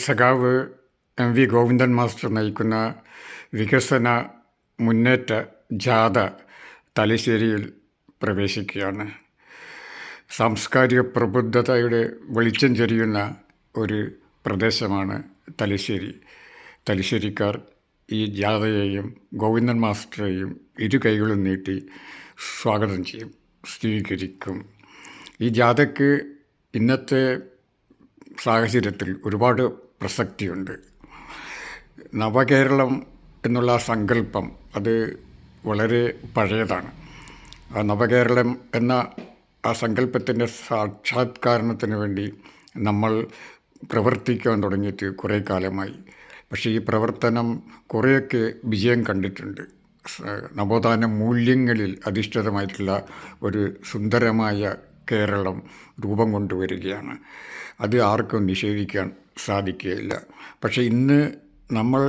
സഖാവ് MV. Govindan master നയിക്കുന്ന വികസന മുന്നേറ്റ ജാഥ തലശ്ശേരിയിൽ പ്രവേശിക്കുകയാണ്. സാംസ്കാരിക പ്രബുദ്ധതയുടെ വെളിച്ചം ചൊരിയുന്ന ഒരു പ്രദേശമാണ് തലശ്ശേരി. തലശ്ശേരിക്കാർ ഈ ജാഥയെയും ഗോവിന്ദൻ മാസ്റ്ററെയും ഇരു കൈകളും നീട്ടി സ്വാഗതം ചെയ്യും, സ്വീകരിക്കും. ഈ ജാഥയ്ക്ക് ഇന്നത്തെ സാഹചര്യത്തിൽ ഒരുപാട് പ്രസക്തിയുണ്ട്. നവകേരളം എന്നുള്ള സങ്കല്പം അത് വളരെ പഴയതാണ്. ആ നവകേരളം എന്ന ആ സങ്കല്പത്തിൻ്റെ സാക്ഷാത്കാരണത്തിന് വേണ്ടി നമ്മൾ പ്രവർത്തിക്കാൻ തുടങ്ങിയിട്ട് കുറേ കാലമായി. പക്ഷേ ഈ പ്രവർത്തനം കുറേയൊക്കെ വിജയം കണ്ടിട്ടുണ്ട്. നവോത്ഥാന മൂല്യങ്ങളിൽ അധിഷ്ഠിതമായിട്ടുള്ള ഒരു സുന്ദരമായ കേരളം രൂപം കൊണ്ടുവരികയാണ്. അത് ആർക്കും നിഷേധിക്കാൻ സാധിക്കുകയില്ല. പക്ഷേ ഇന്ന് നമ്മൾ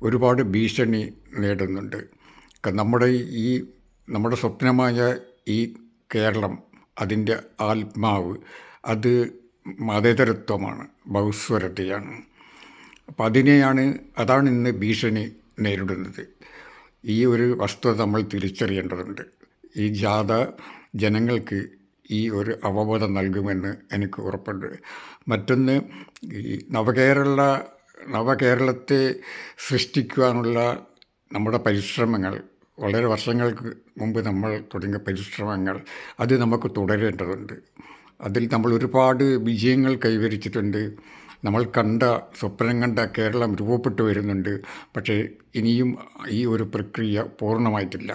ഒരുപാട് ഭീഷണി നേടുന്നുണ്ട്. നമ്മുടെ സ്വപ്നമായ ഈ കേരളം, അതിൻ്റെ ആത്മാവ് അത് മതേതരത്വമാണ്, ബഹുസ്വരതയാണ്. അപ്പം അതാണ് ഇന്ന് ഭീഷണി നേരിടുന്നത്. ഈ ഒരു വസ്തുത നമ്മൾ തിരിച്ചറിയേണ്ടതുണ്ട്. ഈ ജാഥ ജനങ്ങൾക്ക് ഈ ഒരു അവബോധം നൽകുമെന്ന് എനിക്ക് ഉറപ്പുണ്ട്. മറ്റൊന്ന്, ഈ നവകേരളത്തെ സൃഷ്ടിക്കുവാനുള്ള നമ്മുടെ പരിശ്രമങ്ങൾ, വളരെ വർഷങ്ങൾക്ക് മുമ്പ് നമ്മൾ തുടങ്ങിയ പരിശ്രമങ്ങൾ, അത് നമുക്ക് തുടരേണ്ടതുണ്ട്. അതിൽ നമ്മൾ ഒരുപാട് വിജയങ്ങൾ കൈവരിച്ചിട്ടുണ്ട്. നമ്മൾ സ്വപ്നം കണ്ട കേരളം രൂപപ്പെട്ടു വരുന്നുണ്ട്. പക്ഷേ ഇനിയും ഈ ഒരു പ്രക്രിയ പൂർണ്ണമായിട്ടില്ല.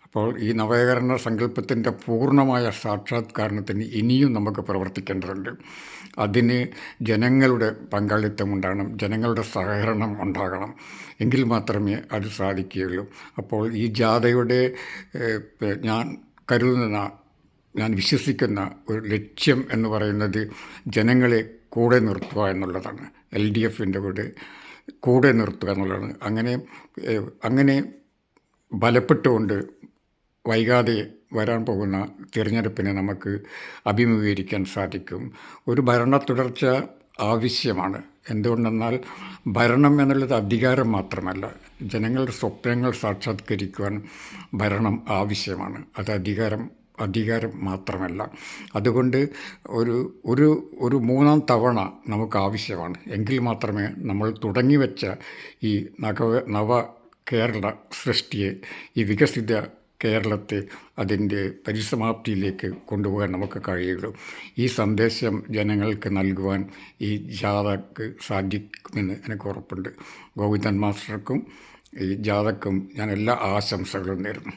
അപ്പോൾ ഈ നവീകരണ സങ്കല്പത്തിൻ്റെ പൂർണ്ണമായ സാക്ഷാത്കാരണത്തിന് ഇനിയും നമുക്ക് പ്രവർത്തിക്കേണ്ടതുണ്ട്. അതിന് ജനങ്ങളുടെ പങ്കാളിത്തം ഉണ്ടാകണം, ജനങ്ങളുടെ സഹകരണം ഉണ്ടാകണം. എങ്കിൽ മാത്രമേ അത് സാധിക്കുകയുള്ളൂ. അപ്പോൾ ഈ ജാഥയുടെ ഞാൻ വിശ്വസിക്കുന്ന ഒരു ലക്ഷ്യം എന്ന് പറയുന്നത് ജനങ്ങളെ കൂടെ നിർത്തുക എന്നുള്ളതാണ്. LDFൻ്റെ കൂടെ നിർത്തുക എന്നുള്ളതാണ്. അങ്ങനെ ബലപ്പെട്ടുകൊണ്ട് വൈകാതെ വരാൻ പോകുന്ന തിരഞ്ഞെടുപ്പിനെ നമുക്ക് അഭിമുഖീകരിക്കാൻ സാധിക്കും. ഒരു ഭരണ തുടർച്ച ആവശ്യമാണ്. എന്തുകൊണ്ടെന്നാൽ ഭരണം എന്നുള്ളത് അധികാരം മാത്രമല്ല. ജനങ്ങളുടെ സ്വപ്നങ്ങൾ സാക്ഷാത്കരിക്കുവാൻ ഭരണം ആവശ്യമാണ്. അത് അധികാരം മാത്രമല്ല. അതുകൊണ്ട് ഒരു മൂന്നാം തവണ നമുക്ക് ആവശ്യമാണ്. എങ്കിൽ മാത്രമേ നമ്മൾ തുടങ്ങിവെച്ച ഈ നവ കേരള സൃഷ്ടിയെ, ഈ വികസിത കേരളത്തെ അതിൻ്റെ പരിസമാപ്തിയിലേക്ക് കൊണ്ടുപോകാൻ നമുക്ക് കഴിയുള്ളൂ. ഈ സന്ദേശം ജനങ്ങൾക്ക് നൽകുവാൻ ഈ ജാഥയ്ക്ക് സാധിക്കുമെന്ന് എനിക്ക് ഉറപ്പുണ്ട്. ഗോവിന്ദൻ മാസ്റ്റർക്കും ഈ ജാഥയ്ക്കും ഞാൻ എല്ലാ ആശംസകളും നേരുന്നു.